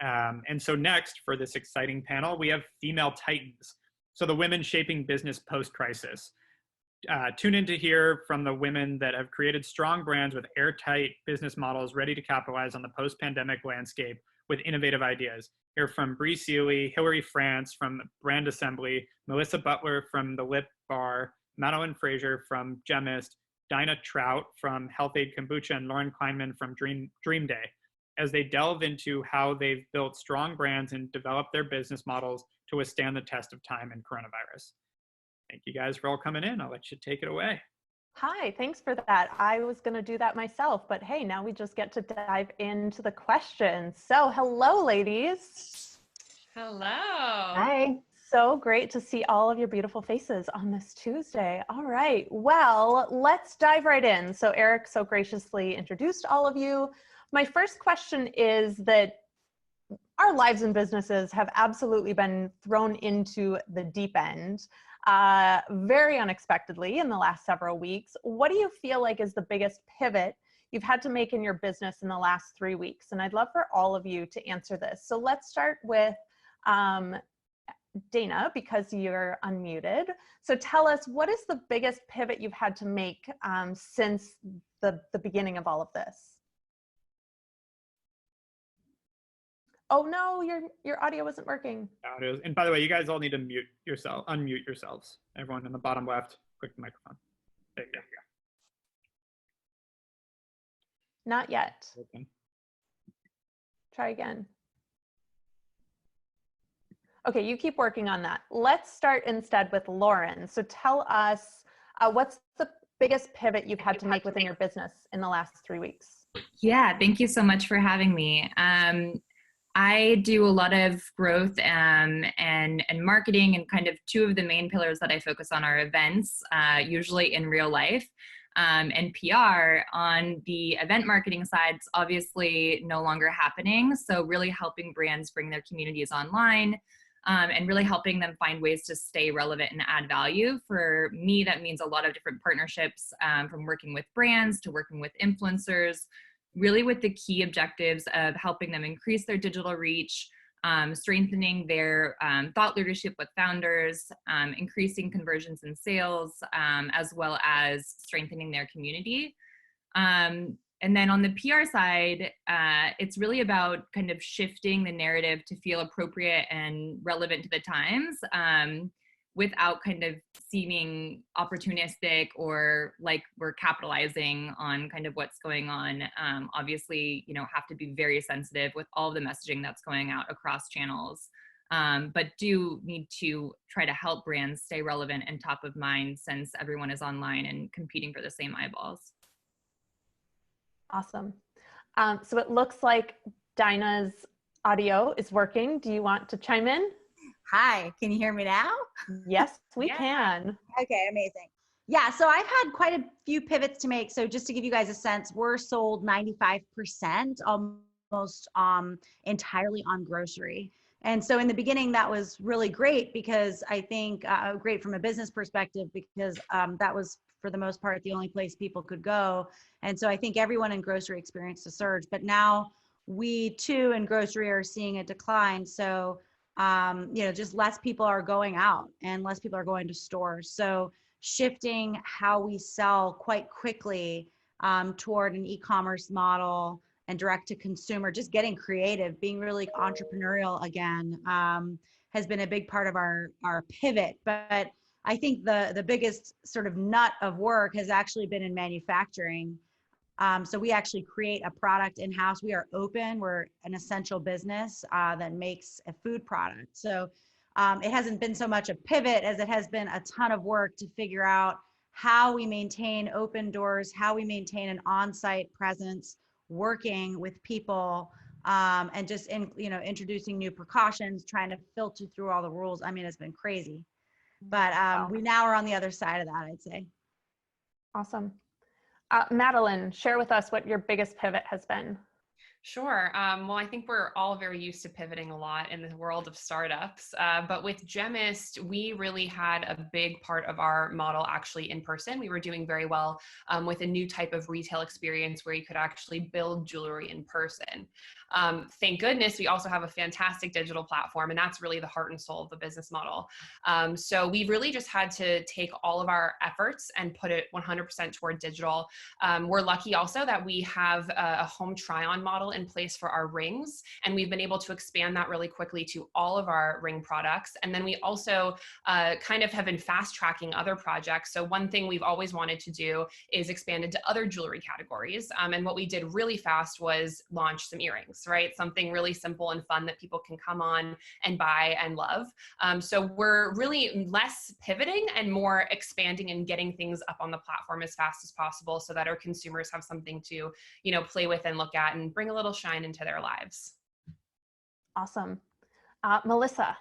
And so next, for this exciting panel, we have female titans. So the women shaping business post-crisis. Tune in to hear from the women that have created strong brands with airtight business models ready to capitalize on the post-pandemic landscape with innovative ideas. Hear from Bree Seeley, Hilary France from Brand Assembly, Melissa Butler from the VillaPar, Madelon Fraser from Gemist, Dinah Trout from Health Aid Kombucha, and Lauren Kleinman from Dream Day, as they delve into how they've built strong brands and developed their business models to withstand the test of time and coronavirus. Thank you guys for all coming in. I'll let you take it away. Hi, thanks for that. I was going to do that myself, but hey, now we just get to dive into the questions. So hello, ladies. Hello. Hi. So great to see all of your beautiful faces on this Tuesday. All right, well, let's dive right in. So Eric so graciously introduced all of you. My first question is that our lives and businesses have absolutely been thrown into the deep end very unexpectedly in the last several weeks. What do you feel like is the biggest pivot you've had to make in your business in the last 3 weeks? And I'd love for all of you to answer this. So let's start with Dana, because you're unmuted. So tell us, what is the biggest pivot you've had to make since the beginning of all of this? Oh no, your audio wasn't working. And by the way, you guys all need to unmute yourselves. Everyone in the bottom left, click the microphone. There you go. Not yet. Okay. Try again. Okay, you keep working on that. Let's start instead with Lauren. So tell us, what's the biggest pivot you've had to make within your business in the last 3 weeks? Yeah, thank you so much for having me. I do a lot of growth and marketing, and kind of two of the main pillars that I focus on are events, usually in real life, and PR. On the event marketing side, it's obviously no longer happening. So really helping brands bring their communities online, and really helping them find ways to stay relevant and add value. For me, that means a lot of different partnerships, from working with brands to working with influencers, really with the key objectives of helping them increase their digital reach, strengthening their thought leadership with founders, increasing conversions and sales, as well as strengthening their community. And then on the PR side, it's really about kind of shifting the narrative to feel appropriate and relevant to the times, without kind of seeming opportunistic or like we're capitalizing on kind of what's going on. Obviously, have to be very sensitive with all of the messaging that's going out across channels, but do need to try to help brands stay relevant and top of mind, since everyone is online and competing for the same eyeballs. Awesome. So it looks like Dinah's audio is working. Do you want to chime in? Hi, can you hear me now? Yes, we can. Okay, amazing. Yeah, so I've had quite a few pivots to make. So just to give you guys a sense, we're sold 95% almost entirely on grocery. And so in the beginning, that was really great, because I think great from a business perspective, because that was for the most part the only place people could go. And so I think everyone in grocery experienced a surge, but now we too in grocery are seeing a decline. So just less people are going out and less people are going to stores. So shifting how we sell quite quickly toward an e-commerce model and direct to consumer, just getting creative, being really entrepreneurial again, has been a big part of our pivot. But I think the biggest sort of nut of work has actually been in manufacturing. So we actually create a product in-house. We are open. We're an essential business that makes a food product. So it hasn't been so much a pivot as it has been a ton of work to figure out how we maintain open doors, how we maintain an on-site presence, working with people, and just introducing new precautions, trying to filter through all the rules. I mean, it's been crazy, but we now are on the other side of that, I'd say. Awesome. Madelon, share with us what your biggest pivot has been. Sure. Well, I think we're all very used to pivoting a lot in the world of startups, but with Gemist, we really had a big part of our model actually in person. We were doing very well with a new type of retail experience where you could actually build jewelry in person. Thank goodness we also have a fantastic digital platform, and that's really the heart and soul of the business model. So we really just had to take all of our efforts and put it 100% toward digital. We're lucky also that we have a home try-on model in place for our rings, and we've been able to expand that really quickly to all of our ring products. And then we also kind of have been fast tracking other projects. So one thing we've always wanted to do is expand into other jewelry categories. And what we did really fast was launch some earrings, right? Something really simple and fun that people can come on and buy and love. So we're really less pivoting and more expanding and getting things up on the platform as fast as possible so that our consumers have something to, play with and look at and bring a little shine into their lives. Awesome. Melissa.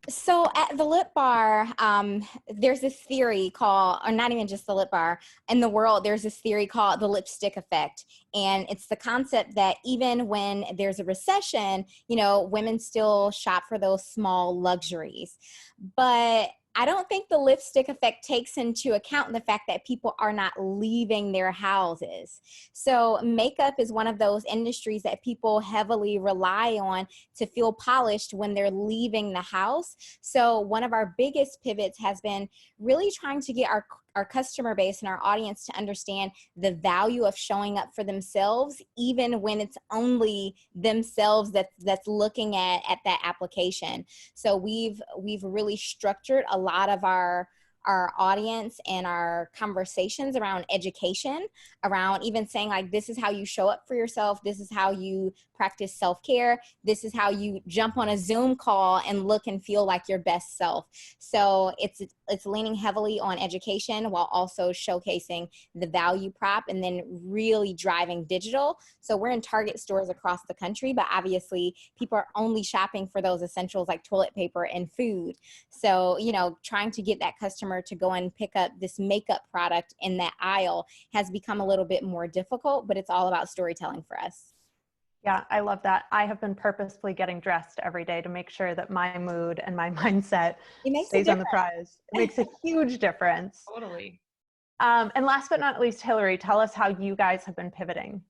So at the VillaPar, there's this theory called, or not even just the VillaPar, in the world, there's this theory called the lipstick effect. And it's the concept that even when there's a recession, women still shop for those small luxuries. But I don't think the lipstick effect takes into account the fact that people are not leaving their houses. So makeup is one of those industries that people heavily rely on to feel polished when they're leaving the house. So one of our biggest pivots has been really trying to get our customer base and our audience to understand the value of showing up for themselves, even when it's only themselves that's looking at that application. So we've really structured a lot of our audience and our conversations around education, around even saying like, this is how you show up for yourself. This is how you practice self-care. This is how you jump on a Zoom call and look and feel like your best self. So it's leaning heavily on education while also showcasing the value prop and then really driving digital. So we're in Target stores across the country, but obviously people are only shopping for those essentials like toilet paper and food. So, trying to get that customer to go and pick up this makeup product in that aisle has become a little bit more difficult, but it's all about storytelling for us. Yeah, I love that. I have been purposefully getting dressed every day to make sure that my mood and my mindset stays on the prize. It makes a huge difference. Totally. And last but not least, Hilary, tell us how you guys have been pivoting.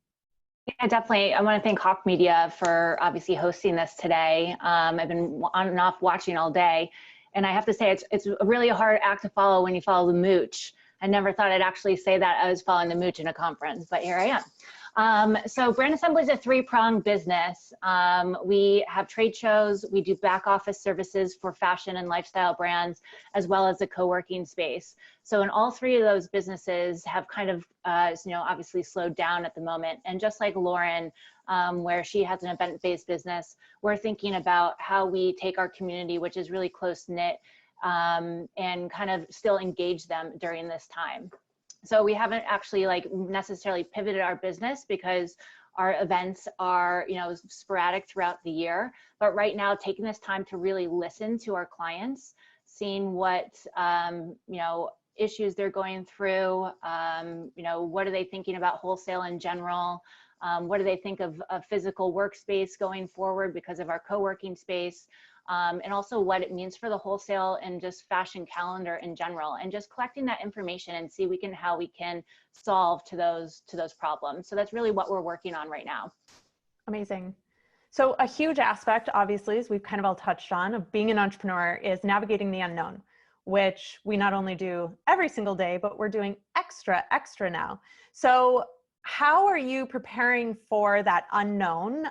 Yeah, definitely. I want to thank Hawke Media for obviously hosting this today. I've been on and off watching all day. And I have to say, it's really a hard act to follow when you follow the mooch. I never thought I'd actually say that I was following the mooch in a conference, but here I am. So Brand Assembly is a three-pronged business. We have trade shows, we do back office services for fashion and lifestyle brands, as well as a co-working space. So in all three of those businesses have kind of, obviously slowed down at the moment. And just like Lauren, where she has an event-based business, we're thinking about how we take our community, which is really close-knit, and kind of still engage them during this time. So we haven't actually necessarily pivoted our business because our events are, sporadic throughout the year. But right now, taking this time to really listen to our clients, seeing what, issues they're going through, what are they thinking about wholesale in general? What do they think of a physical workspace going forward because of our co-working space? And also what it means for the wholesale and just fashion calendar in general, and just collecting that information and see how we can solve to those problems. So that's really what we're working on right now. Amazing. So a huge aspect, obviously, as we've kind of all touched on, of being an entrepreneur is navigating the unknown, which we not only do every single day, but we're doing extra now. So how are you preparing for that unknown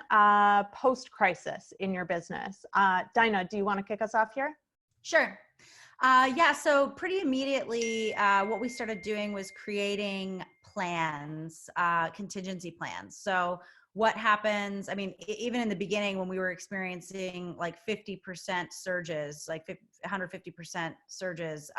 post-crisis in your business? Dino, do you want to kick us off here? Sure. So pretty immediately, what we started doing was creating plans, contingency plans. So what happens, even in the beginning when we were experiencing like 50% surges, like 150% surges,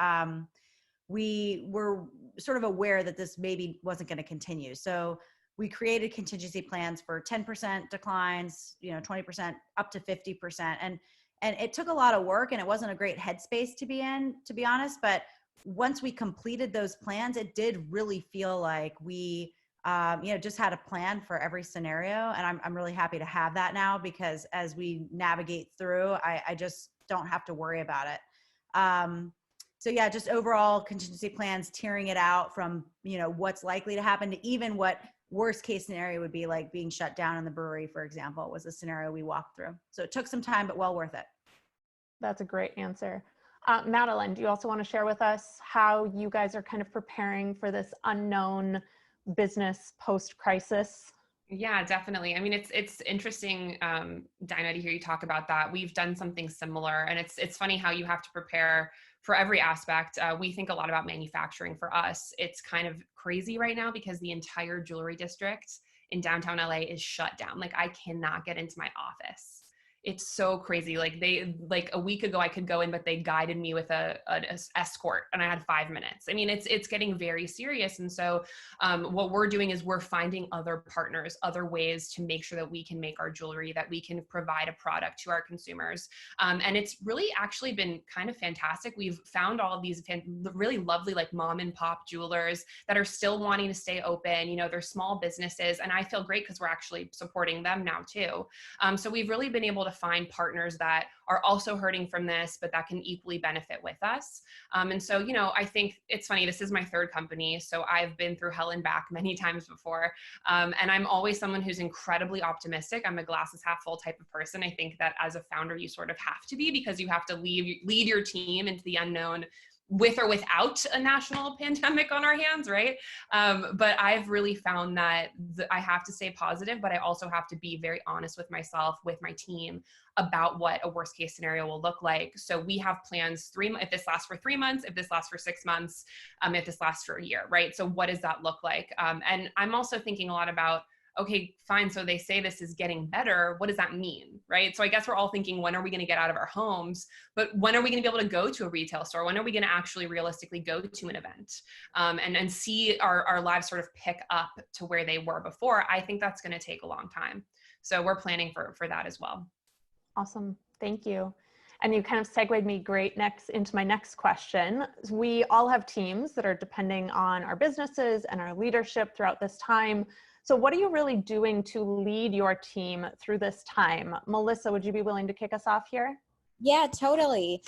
we were sort of aware that this maybe wasn't going to continue. So we created contingency plans for 10% declines, 20%, up to 50%. And it took a lot of work, and it wasn't a great headspace to be in, to be honest. But once we completed those plans, it did really feel like we, just had a plan for every scenario. And I'm really happy to have that now, because as we navigate through, I just don't have to worry about it. So yeah, just overall contingency plans, tiering it out from, what's likely to happen to even what worst case scenario would be like being shut down in the brewery, for example, was a scenario we walked through. So it took some time, but well worth it. That's a great answer. Madeline, do you also want to share with us how you guys are kind of preparing for this unknown business post-crisis? Yeah, definitely. I mean, it's interesting, Dino, to hear you talk about that. We've done something similar, and it's funny how you have to prepare for every aspect. We think a lot about manufacturing. For us, it's kind of crazy right now because the entire jewelry district in downtown LA is shut down. Like, I cannot get into my office. It's so crazy. Like a week ago I could go in, but they guided me with an escort and I had 5 minutes. I mean, it's getting very serious. And so what we're doing is we're finding other partners, other ways to make sure that we can make our jewelry, that we can provide a product to our consumers. And it's really actually been kind of fantastic. We've found all of these really lovely, like mom and pop jewelers that are still wanting to stay open. You know, they're small businesses, and I feel great because we're actually supporting them now too. So we've really been able to find partners that are also hurting from this, but that can equally benefit with us. And so, you know, I think it's funny, this is my third company, so I've been through hell and back many times before. And I'm always someone who's incredibly optimistic. I'm a glasses half full type of person. I think that as a founder, you sort of have to be, because you have to lead your team into the unknown, with or without a national pandemic on our hands, right? But I've really found that I have to stay positive, but I also have to be very honest with myself, with my team, about what a worst case scenario will look like. So we have plans, if this lasts for 3 months, if this lasts for 6 months, if this lasts for a year, right? So what does that look like? And I'm also thinking a lot about, okay, fine, so they say this is getting better. What does that mean, right? So I guess we're all thinking, when are we going to get out of our homes? But when are we going to be able to go to a retail store? When are we going to actually realistically go to an event and see our lives sort of pick up to where they were before? I think that's going to take a long time. So we're planning for that as well. Awesome. Thank you. And you kind of segued me great into my next question. We all have teams that are depending on our businesses and our leadership throughout this time. So what are you really doing to lead your team through this time? Melissa, would you be willing to kick us off here? Yeah, totally.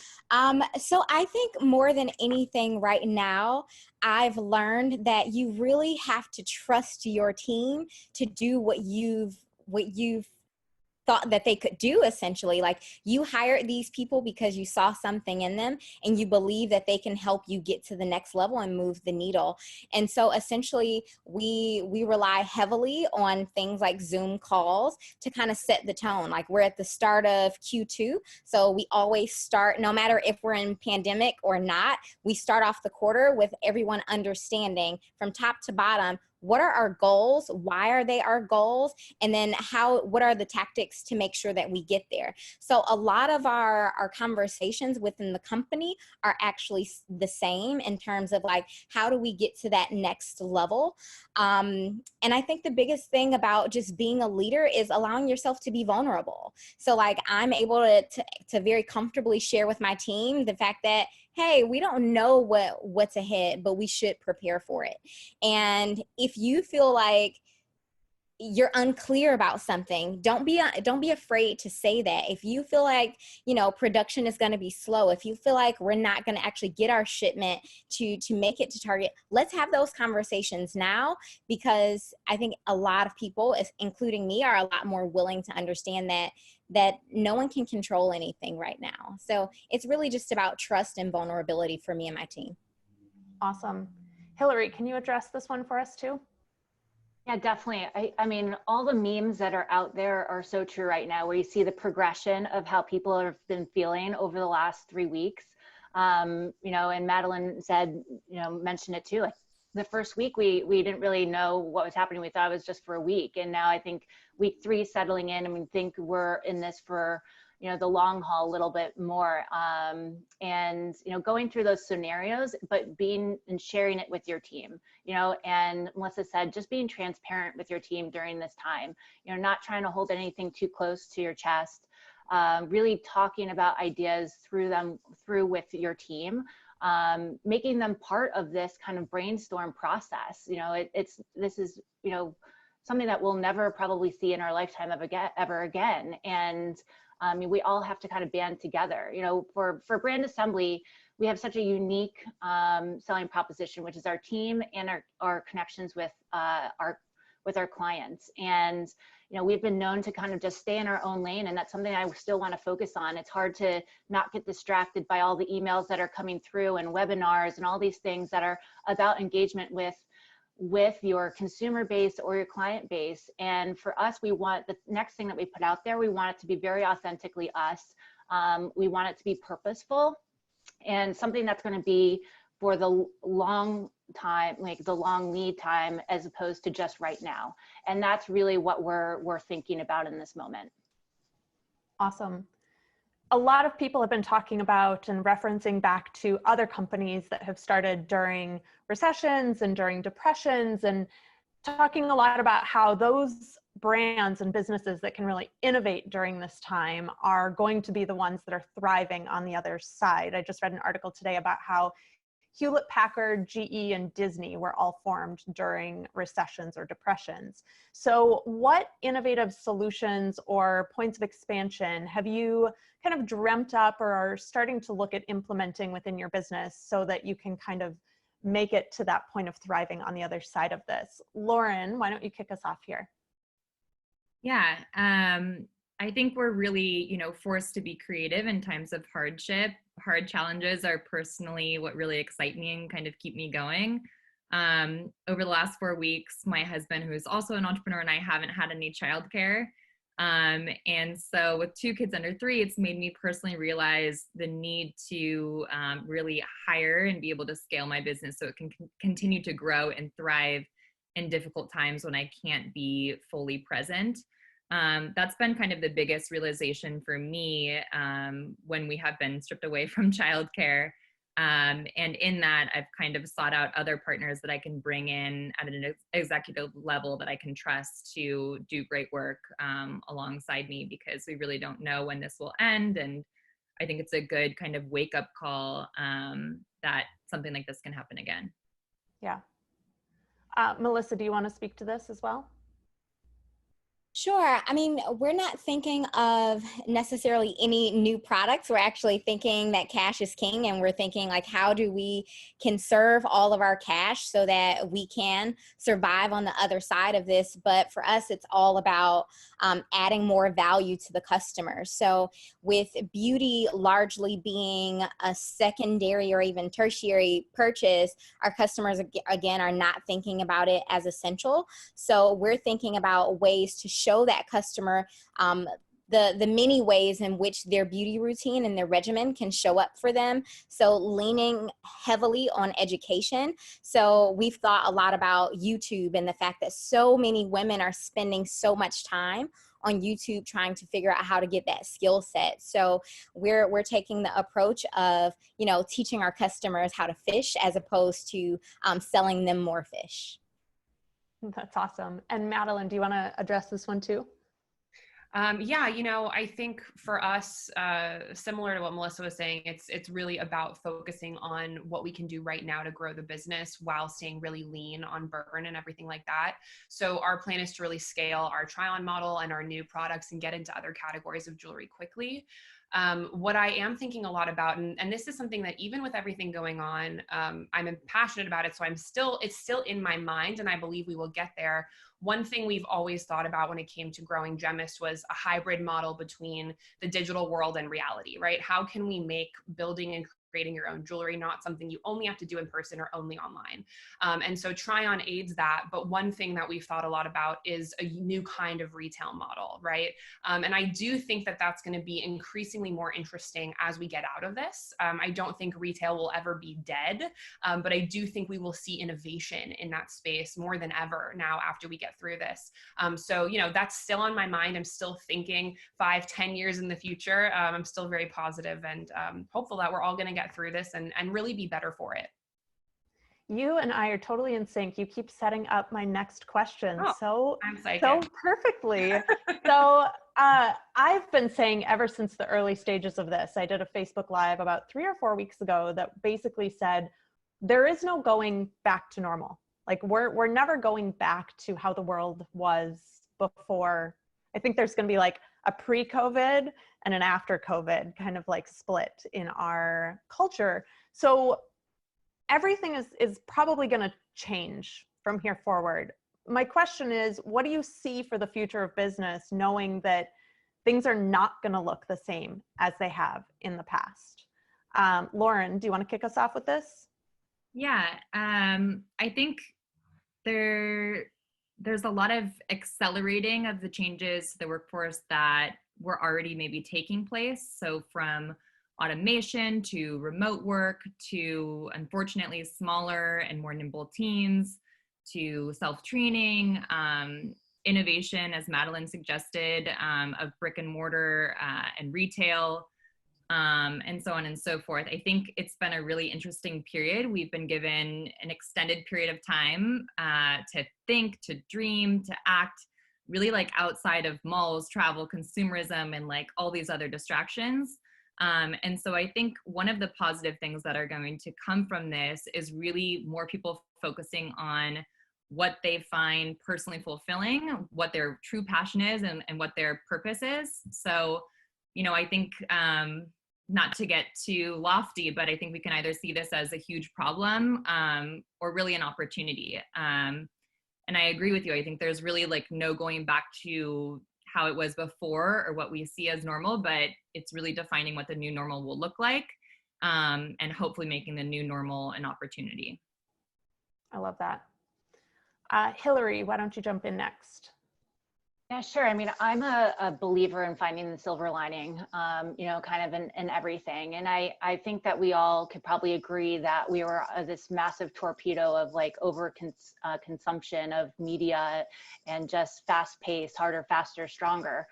So I think more than anything right now, I've learned that you really have to trust your team to do what you've thought that they could do. Essentially, like, you hired these people because you saw something in them and you believe that they can help you get to the next level and move the needle. And so essentially we rely heavily on things like Zoom calls to kind of set the tone. Like, we're at the start of Q2, so we always start, no matter if we're in pandemic or not, we start off the quarter with everyone understanding from top to bottom, what are our goals? Why are they our goals? And then what are the tactics to make sure that we get there? So a lot of our conversations within the company are actually the same in terms of, like, how do we get to that next level? And I think the biggest thing about just being a leader is allowing yourself to be vulnerable. So, like, I'm able to very comfortably share with my team the fact that, hey, we don't know what's ahead, but we should prepare for it. And if you feel like you're unclear about something, don't be afraid to say that. If you feel like, production is going to be slow, if you feel like we're not going to actually get our shipment to make it to target, let's have those conversations now, because I think a lot of people, including me, are a lot more willing to understand that no one can control anything right now. So it's really just about trust and vulnerability for me and my team. Awesome. Hilary, can you address this one for us too? Yeah, definitely. I mean, all the memes that are out there are so true right now, where you see the progression of how people have been feeling over the last 3 weeks. And Madeline mentioned it too. Like, the first week, we didn't really know what was happening. We thought it was just for a week. And now I think week 3 settling in, and we think we're in this for, the long haul a little bit more. And going through those scenarios, but being and sharing it with your team, and Melissa said, just being transparent with your team during this time, not trying to hold anything too close to your chest, really talking about ideas through with your team, making them part of this kind of brainstorm process. This is something that we'll never probably see in our lifetime ever again. And we all have to kind of band together. For Brand Assembly, we have such a unique selling proposition, which is our team and our connections with our with our clients. And, you know, we've been known to kind of just stay in our own lane, and that's something I still want to focus on. It's hard to not get distracted by all the emails that are coming through and webinars and all these things that are about engagement with your consumer base or your client base. And for us, we want the next thing that we put out there, we want it to be very authentically us. We want it to be purposeful and something that's going to be for the long time, like the long lead time, as opposed to just right now. And that's really what we're thinking about in this moment. Awesome. A lot of people have been talking about and referencing back to other companies that have started during recessions and during depressions, and talking a lot about how those brands and businesses that can really innovate during this time are going to be the ones that are thriving on the other side. I just read an article today about how Hewlett-Packard, GE, and Disney were all formed during recessions or depressions. So what innovative solutions or points of expansion have you kind of dreamt up or are starting to look at implementing within your business so that you can kind of make it to that point of thriving on the other side of this? Lauren, why don't you kick us off here? Yeah, I think we're really, forced to be creative in times of hardship. Hard challenges are personally what really excite me and kind of keep me going. Over the last 4 weeks, my husband, who is also an entrepreneur, and I haven't had any childcare. And so with 2 kids under 3, it's made me personally realize the need to really hire and be able to scale my business so it can continue to grow and thrive in difficult times when I can't be fully present. That's been kind of the biggest realization for me when we have been stripped away from childcare. And in that, I've kind of sought out other partners that I can bring in at an executive level that I can trust to do great work alongside me, because we really don't know when this will end. And I think it's a good kind of wake up call that something like this can happen again. Yeah. Melissa, do you want to speak to this as well? Sure. I mean, we're not thinking of necessarily any new products. We're actually thinking that cash is king, and we're thinking like, how do we conserve all of our cash so that we can survive on the other side of this? But for us, it's all about adding more value to the customer. So with beauty largely being a secondary or even tertiary purchase, our customers, again, are not thinking about it as essential. So we're thinking about ways to show that customer the many ways in which their beauty routine and their regimen can show up for them. So leaning heavily on education. So we've thought a lot about YouTube and the fact that so many women are spending so much time on YouTube trying to figure out how to get that skill set. So we're taking the approach of, teaching our customers how to fish as opposed to selling them more fish. That's awesome. And Madelon, do you want to address this one too? Yeah, I think for us, similar to what Melissa was saying, it's really about focusing on what we can do right now to grow the business while staying really lean on burn and everything like that. So our plan is to really scale our try-on model and our new products and get into other categories of jewelry quickly. What I am thinking a lot about, and this is something that even with everything going on, I'm passionate about it. So it's still in my mind, and I believe we will get there. One thing we've always thought about when it came to growing Gemist was a hybrid model between the digital world and reality, right? How can we make building and creating your own jewelry not something you only have to do in person or only online? And so Try-On aids that. But one thing that we've thought a lot about is a new kind of retail model, right? And I do think that that's going to be increasingly more interesting as we get out of this. I don't think retail will ever be dead, but I do think we will see innovation in that space more than ever now after we get through this. So, that's still on my mind. I'm still thinking 5-10 years in the future. I'm still very positive and hopeful that we're all going to get through this and really be better for it. You and I are totally in sync. You keep setting up my next question so perfectly. So I've been saying ever since the early stages of this, I did a Facebook Live about 3 or 4 weeks ago that basically said, there is no going back to normal. Like we're never going back to how the world was before. I think there's going to be like a pre-COVID and an after COVID kind of like split in our culture. So everything is probably going to change from here forward. my question is, what do you see for the future of business, knowing that things are not going to look the same as they have in the past? Lauren, do you want to kick us off with this? Yeah, I think there's a lot of accelerating of the changes to the workforce that were already maybe taking place. So from automation to remote work to, unfortunately, smaller and more nimble teams to self-training, innovation, as Madelon suggested, of brick and mortar and retail, and so on and so forth. I think it's been a really interesting period. We've been given an extended period of time to think, to dream, to act, really like outside of malls, travel, consumerism, and like all these other distractions. And so I think one of the positive things that are going to come from this is really more people focusing on what they find personally fulfilling, what their true passion is, and what their purpose is. So, you know, I think, not to get too lofty, but I think we can either see this as a huge problem or really an opportunity. And I agree with you. I think there's really like no going back to how it was before or what we see as normal, but it's really defining what the new normal will look like, and hopefully making the new normal an opportunity. I love that. Hilary, why don't you jump in next? Yeah, sure. I mean, I'm a believer in finding the silver lining, you know, kind of in everything. And I think that we all could probably agree that we were this massive torpedo of like consumption of media and just fast paced, harder, faster, stronger.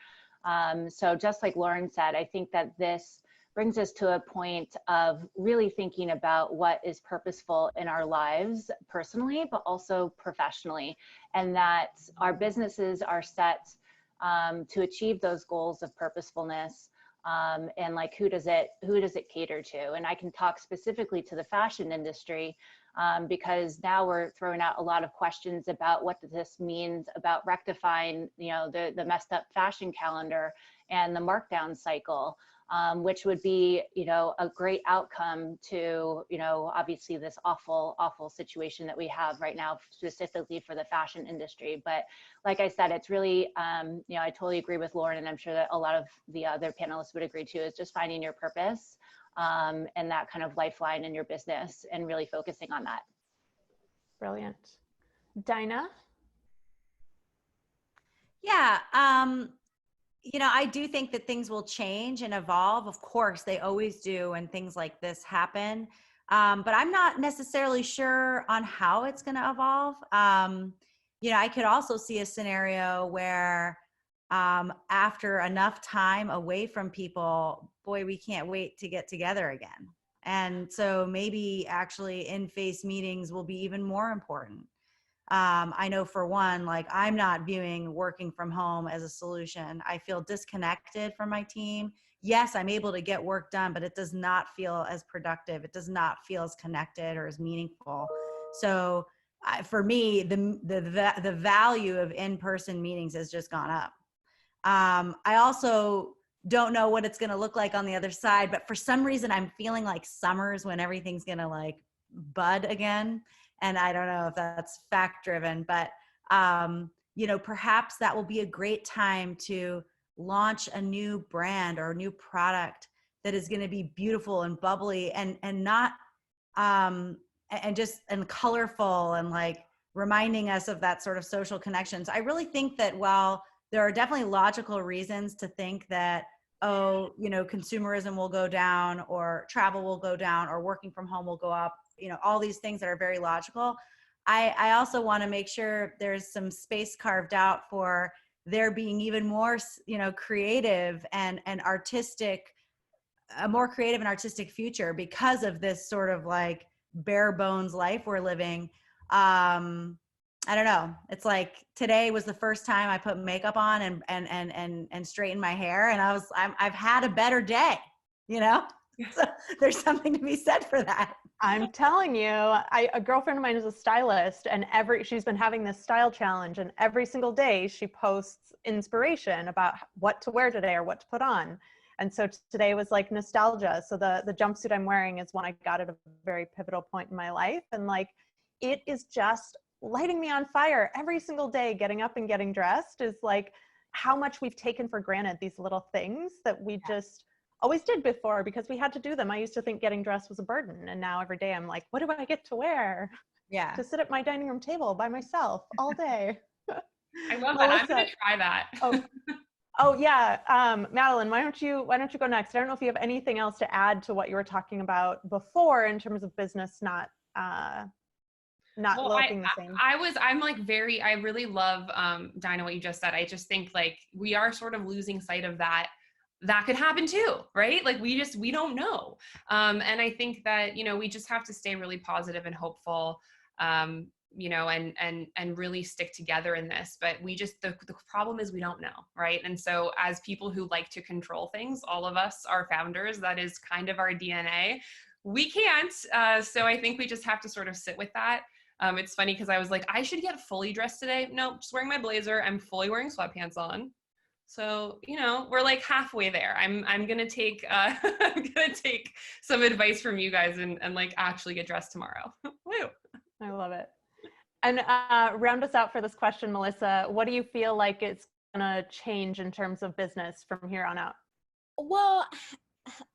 So just like Lauren said, I think that this brings us to a point of really thinking about what is purposeful in our lives personally, but also professionally, and that our businesses are set to achieve those goals of purposefulness, and like who does it cater to? And I can talk specifically to the fashion industry, because now we're throwing out a lot of questions about what this means about rectifying, you know, the messed up fashion calendar and the markdown cycle. Which would be, you know, a great outcome to, you know, obviously this awful situation that we have right now, specifically for the fashion industry. But like I said, it's really, you know, I totally agree with Lauren, and I'm sure that a lot of the other panelists would agree too, is just finding your purpose and that kind of lifeline in your business and really focusing on that. Brilliant. Dinah? Yeah. You know, I do think that things will change and evolve. Of course, they always do when things like this happen. But I'm not necessarily sure on how it's going to evolve. You know, I could also see a scenario where after enough time away from people, boy, we can't wait to get together again. And so maybe actually in-face meetings will be even more important. I know for one, like I'm not viewing working from home as a solution. I feel disconnected from my team. Yes, I'm able to get work done, but it does not feel as productive. It does not feel as connected or as meaningful. So for me, the value of in-person meetings has just gone up. I also don't know what it's going to look like on the other side, but for some reason I'm feeling like summer's when everything's going to like bud again. And I don't know if that's fact driven, but, you know, perhaps that will be a great time to launch a new brand or a new product that is going to be beautiful and bubbly and not, and colorful and like reminding us of that sort of social connections. I really think that while there are definitely logical reasons to think that, oh, you know, consumerism will go down or travel will go down or working from home will go up, you know, all these things that are very logical. I also want to make sure there's some space carved out for there being even more, you know, creative and artistic, a more creative and artistic future because of this sort of like bare bones life we're living. I don't know. It's like today was the first time I put makeup on and straightened my hair, and I've had a better day, you know? So there's something to be said for that. I'm telling you, a girlfriend of mine is a stylist, and she's been having this style challenge, and every single day she posts inspiration about what to wear today or what to put on. And so today was like nostalgia. So the jumpsuit I'm wearing is one I got at a very pivotal point in my life. And like, it is just lighting me on fire every single day. Getting up and getting dressed is like how much we've taken for granted, these little things that we just always did before because we had to do them. I used to think getting dressed was a burden, and now every day I'm like, what do I get to wear? Yeah. To sit at my dining room table by myself all day. I love Melissa, that. I'm gonna try that. Oh yeah, Madeline, why don't you go next? I don't know if you have anything else to add to what you were talking about before in terms of business not looking the same. I really love, Dino, what you just said. I just think like we are sort of losing sight of that could happen too, right? Like we don't know. And I think that, we just have to stay really positive and hopeful, and really stick together in this. But the problem is we don't know, right? And so as people who like to control things, all of us are founders, that is kind of our DNA. We can't. So I think we just have to sort of sit with that. It's funny because I was like, I should get fully dressed today. No, just wearing my blazer. I'm fully wearing sweatpants on. So, we're like halfway there. I'm going to take, I'm going to take some advice from you guys and like actually get dressed tomorrow. Woo. I love it. And round us out for this question, Melissa, what do you feel like it's going to change in terms of business from here on out? Well,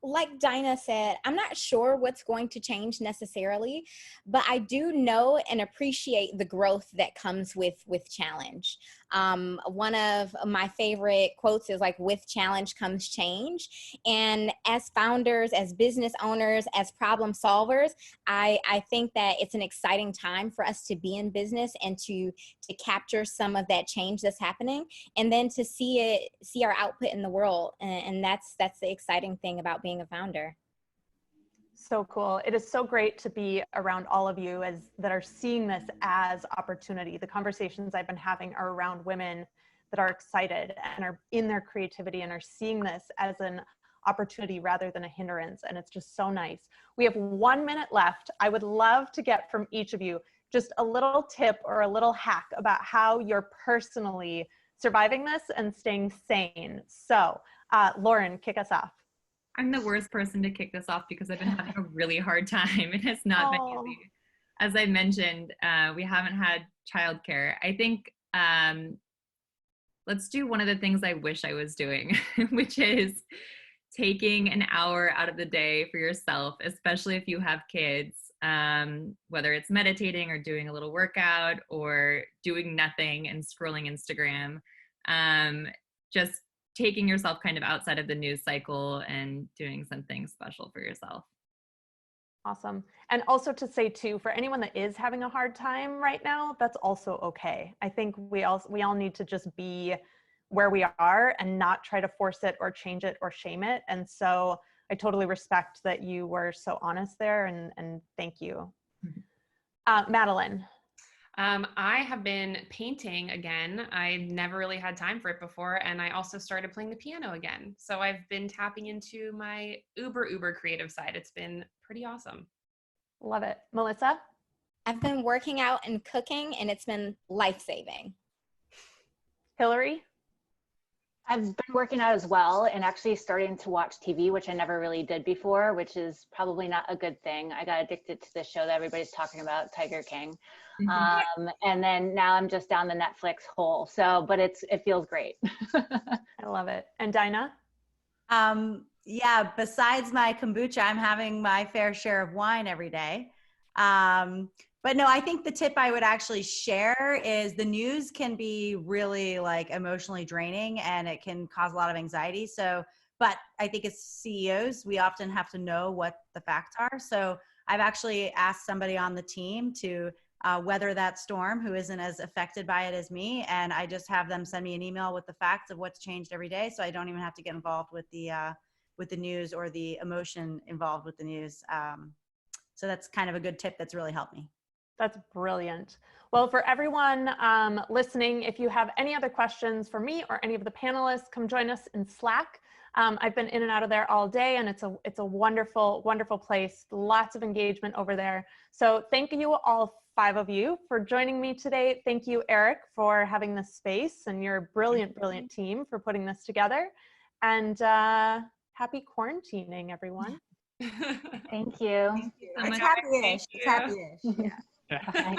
like Dinah said, I'm not sure what's going to change necessarily, but I do know and appreciate the growth that comes with challenge. One of my favorite quotes is like, with challenge comes change. And as founders, as business owners, as problem solvers, I think that it's an exciting time for us to be in business and to capture some of that change that's happening, and then to see our output in the world. And that's the exciting thing about being a founder. So cool. It is so great to be around all of you that are seeing this as opportunity. The conversations I've been having are around women that are excited and are in their creativity and are seeing this as an opportunity rather than a hindrance. And it's just so nice. We have 1 minute left. I would love to get from each of you just a little tip or a little hack about how you're personally surviving this and staying sane. So Lauren, kick us off. I'm the worst person to kick this off because I've been having a really hard time. It has not been easy. As I mentioned, we haven't had childcare. I think let's do one of the things I wish I was doing, which is taking an hour out of the day for yourself, especially if you have kids, whether it's meditating or doing a little workout or doing nothing and scrolling Instagram. Just taking yourself kind of outside of the news cycle and doing something special for yourself. Awesome. And also to say too, for anyone that is having a hard time right now, that's also okay. I think we all need to just be where we are and not try to force it or change it or shame it. And so I totally respect that you were so honest there, and thank you. Madeline. I have been painting again. I never really had time for it before. And I also started playing the piano again. So I've been tapping into my uber creative side. It's been pretty awesome. Love it. Melissa? I've been working out and cooking, and it's been life-saving. Hilary? I've been working out as well, and actually starting to watch TV, which I never really did before, which is probably not a good thing. I got addicted to the show that everybody's talking about, Tiger King. And then now I'm just down the Netflix hole. So, but it feels great. I love it. And Dinah? Yeah, besides my kombucha, I'm having my fair share of wine every day. But no, I think the tip I would actually share is the news can be really like emotionally draining, and it can cause a lot of anxiety. So, but I think as CEOs, we often have to know what the facts are. So I've actually asked somebody on the team to weather that storm who isn't as affected by it as me. And I just have them send me an email with the facts of what's changed every day. So I don't even have to get involved with the news or the emotion involved with the news. So that's kind of a good tip that's really helped me. That's brilliant. Well, for everyone listening, if you have any other questions for me or any of the panelists, come join us in Slack. I've been in and out of there all day, and it's a wonderful, wonderful place. Lots of engagement over there. So thank you all 5 of you for joining me today. Thank you, Eric, for having this space, and your brilliant, brilliant team for putting this together. And happy quarantining, everyone. Thank you. Thank you so much. It's happy-ish. It's happy-ish. Yeah. Bye.